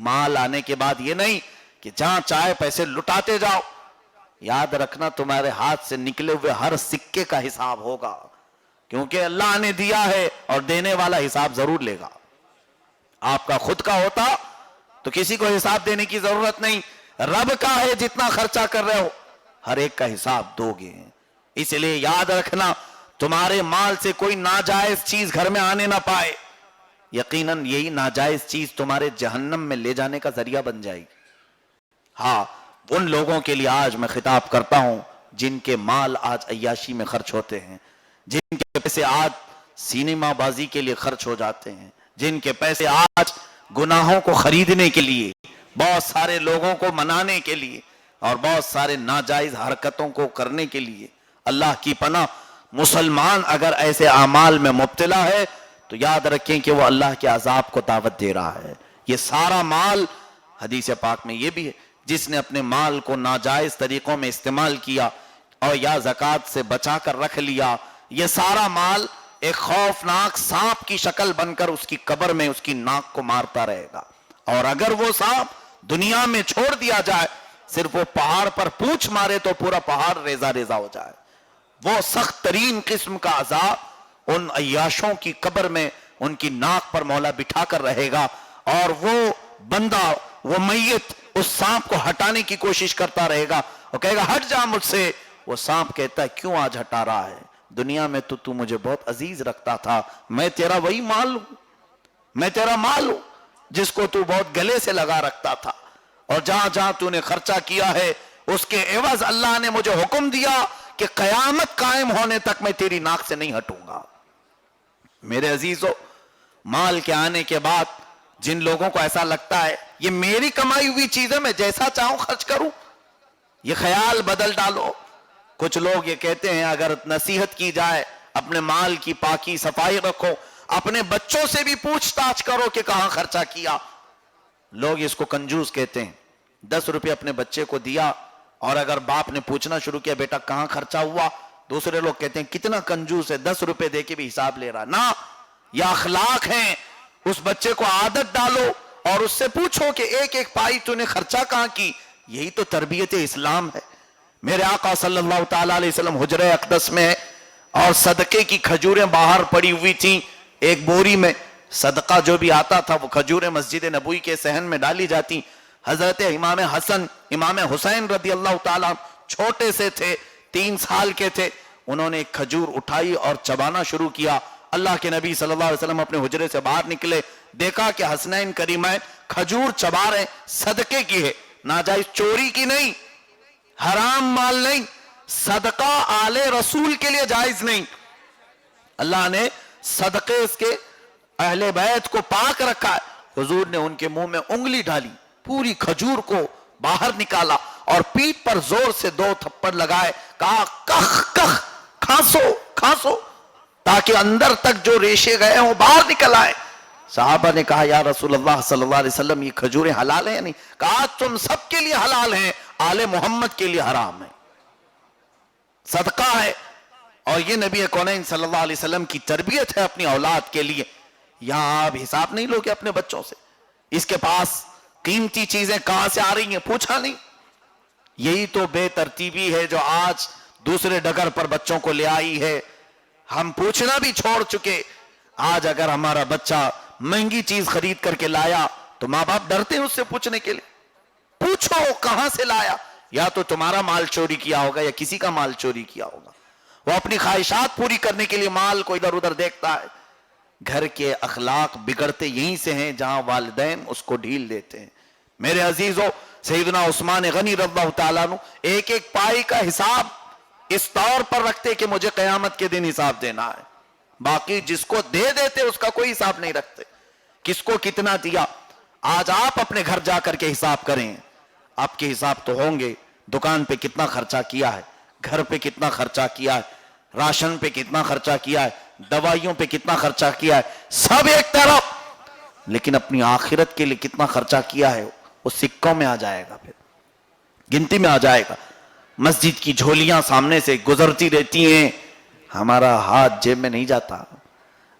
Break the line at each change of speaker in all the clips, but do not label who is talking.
माल आने के बाद ये नहीं कि जहां चाहे पैसे लुटाते जाओ। याद रखना तुम्हारे हाथ से निकले हुए हर सिक्के का हिसाब होगा, क्योंकि अल्लाह ने दिया है और देने वाला हिसाब जरूर लेगा। आपका खुद का होता तो किसी को हिसाब देने की जरूरत नहीं, रब का है, जितना खर्चा कर रहे हो हर एक का हिसाब दोगे। इसलिए याद रखना तुम्हारे माल से कोई नाजायज चीज घर में आने ना पाए। यकीनन यही नाजायज चीज तुम्हारे जहन्नम में ले जाने का जरिया बन जाएगी। हाँ, उन लोगों के लिए आज मैं खिताब करता हूं जिनके माल आज अय्याशी में खर्च होते हैं, जिनके पैसे आज सिनेमा बाजी के लिए खर्च हो जाते हैं, जिनके पैसे आज गुनाहों को खरीदने के लिए, बहुत सारे लोगों को मनाने के लिए और बहुत सारे नाजायज हरकतों को करने के लिए। अल्लाह की पनाह, मुसलमान अगर ऐसे आमाल में मुब्तला है तो याद रखें कि वो अल्लाह के अजाब को दावत दे रहा है। ये सारा माल, हदीस पाक में ये भी है, जिसने अपने माल को नाजायज तरीकों में इस्तेमाल किया और या ज़कात से बचा कर रख लिया, ये सारा माल एक खौफनाक सांप की शक्ल बनकर उसकी कब्र में उसकी नाक को मारता रहेगा। और अगर वो सांप दुनिया में छोड़ दिया जाए, सिर्फ वो पहाड़ पर पूंछ मारे तो पूरा पहाड़ रेजा रेजा हो जाए। वो सख्त तरीन किस्म का अजाब उन अय्याशों की कब्र में उनकी नाक पर मौला बिठा कर रहेगा, और वो बंदा, वो मैयत उस सांप को हटाने की कोशिश करता रहेगा और कहेगा हट जा मुझसे। वो सांप कहता है क्यों आज हटा रहा है, दुनिया में तो तू मुझे बहुत अजीज रखता था, मैं तेरा वही माल हूं, मैं तेरा माल हूं जिसको तू बहुत गले से लगा रखता था, और जहां जहां तूने खर्चा किया है उसके एवज अल्लाह ने मुझे हुक्म दिया कि कयामत कायम होने तक मैं तेरी नाक से नहीं हटूंगा। मेरे अजीजों, माल के आने के बाद जिन लोगों को ऐसा लगता है ये मेरी कमाई हुई चीज है, मैं जैसा चाहूं खर्च करूं, ये ख्याल बदल डालो। कुछ लोग ये कहते हैं अगर नसीहत की जाए अपने माल की पाकी सफाई रखो, अपने बच्चों से भी पूछताछ करो कि कहां खर्चा किया। लोग इसको कंजूस कहते हैं। 10 रुपये अपने बच्चे को दिया और अगर बाप ने पूछना शुरू किया बेटा कहां खर्चा हुआ, दूसरे लोग कहते हैं कितना कंजूस है, 10 रुपए दे के भी हिसाब ले रहा। ना, यह अखलाक है। उस बच्चे को आदत डालो और उससे पूछो कि एक एक पाई तूने खर्चा कहां की। यही तो तरबियत इस्लाम है। मेरे आका सल्लल्लाहु ताला अलैहि वसल्लम हुजरे अक़दस में और सदके की खजूरें बाहर पड़ी हुई थी, एक बोरी में सदका जो भी आता था वो खजूरें मस्जिद नबवी के सहन में डाली जाती। हजरत इमाम हसन, इमाम हुसैन रदी अल्लाह ताला छोटे से थे, 3 साल के थे, उन्होंने एक खजूर उठाई और चबाना शुरू किया। अल्लाह के नबी सल्लल्लाहु अलैहि वसल्लम अपने हुजरे से बाहर निकले, देखा कि हसनैन करीमैन खजूर चबा रहे, सदके की है, नाजायज चोरी की नहीं, हराम माल नहीं, सदका आले रसूल के लिए जायज नहीं। अल्लाह ने सदके इसके अहले बैत को पाक रखा है। हुजूर ने उनके मुंह में उंगली डाली, पूरी खजूर को बाहर निकाला और पीठ पर जोर से 2 थप्पड़ लगाए, कहा कख कख, खांसो खांसो, ताकि अंदर तक जो रेशे गए वो बाहर निकल आए। साहबा ने कहा या रसूलुल्लाह सल्लल्लाहु अलैहि वसल्लम ये खजूरें हलाल है या नहीं? कहा तुम सबके लिए हलाल हैं, आले मोहम्मद के लिए हराम है, सदका है। और ये नबी कौनैन सल्लल्लाहु अलैहि वसल्लम की तरबियत है अपनी औलाद के लिए। यहां आप हिसाब नहीं लोगे अपने बच्चों से, इसके पास कीमती चीजें कहां से आ रही हैं पूछा नहीं। यही तो बेतरतीबी है जो आज दूसरे डगर पर बच्चों को ले आई है। हम पूछना भी छोड़ चुके। आज अगर हमारा बच्चा महंगी चीज खरीद करके लाया तो माँ बाप डरते हैं उससे पूछने के लिए। पूछो कहां से लाया, या तो तुम्हारा माल चोरी किया होगा या किसी का माल चोरी किया होगा। वो अपनी ख्वाहिशात पूरी करने के लिए माल को इधर उधर देखता है। घर के अखलाक बिगड़ते यहीं से हैं जहां वालिदैन उसको ढील देते हैं। मेरे अजीजों, सैयदना उस्मान गनी रज़ियल्लाहु ताला अन्हु एक एक पाई का हिसाब इस तौर पर रखते कि मुझे कयामत के दिन हिसाब देना है। बाकी जिसको दे देते उसका कोई हिसाब नहीं रखते, किसको कितना दिया। आज आप अपने घर जाकर के हिसाब करें, आपके हिसाब तो होंगे। दुकान पे कितना खर्चा किया है, घर पे कितना खर्चा किया है, राशन पे कितना खर्चा किया है, दवाइयों पे कितना खर्चा किया है, सब एक तरफ। लेकिन अपनी आखिरत के लिए कितना खर्चा किया है वो सिक्कों में आ जाएगा, फिर गिनती में आ जाएगा। मस्जिद की झोलियां सामने से गुजरती रहती हैं, हमारा हाथ जेब में नहीं जाता,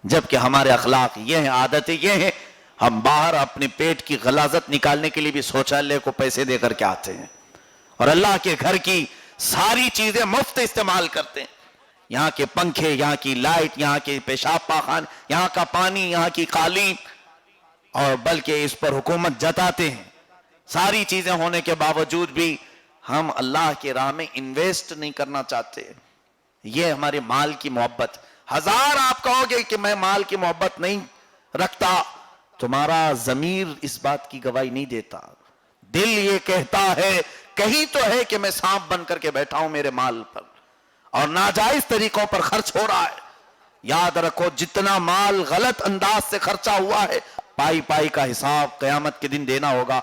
जबकि हमारे अखलाक ये हैं, आदतें ये हैं। ہم باہر اپنے پیٹ کی غلاظت نکالنے کے لیے بھی شوچالیہ کو پیسے دے کر کے آتے ہیں، اور اللہ کے گھر کی ساری چیزیں مفت استعمال کرتے ہیں، یہاں کے پنکھے، یہاں کی لائٹ، یہاں کے پیشاب پاخانے، یہاں کا پانی، یہاں کی قالین، اور بلکہ اس پر حکومت جتاتے ہیں۔ ساری چیزیں ہونے کے باوجود بھی ہم اللہ کے راہ میں انویسٹ نہیں کرنا چاہتے۔ یہ ہمارے مال کی محبت۔ ہزار آپ کہو گے کہ میں مال کی محبت نہیں رکھتا، تمہارا ضمیر اس بات کی گواہی نہیں دیتا۔ دل یہ کہتا ہے کہیں تو ہے کہ میں سانپ بن کر کے بیٹھا ہوں میرے مال پر، اور ناجائز طریقوں پر خرچ ہو رہا ہے۔ یاد رکھو جتنا مال غلط انداز سے خرچہ ہوا ہے، پائی پائی کا حساب قیامت کے دن دینا ہوگا۔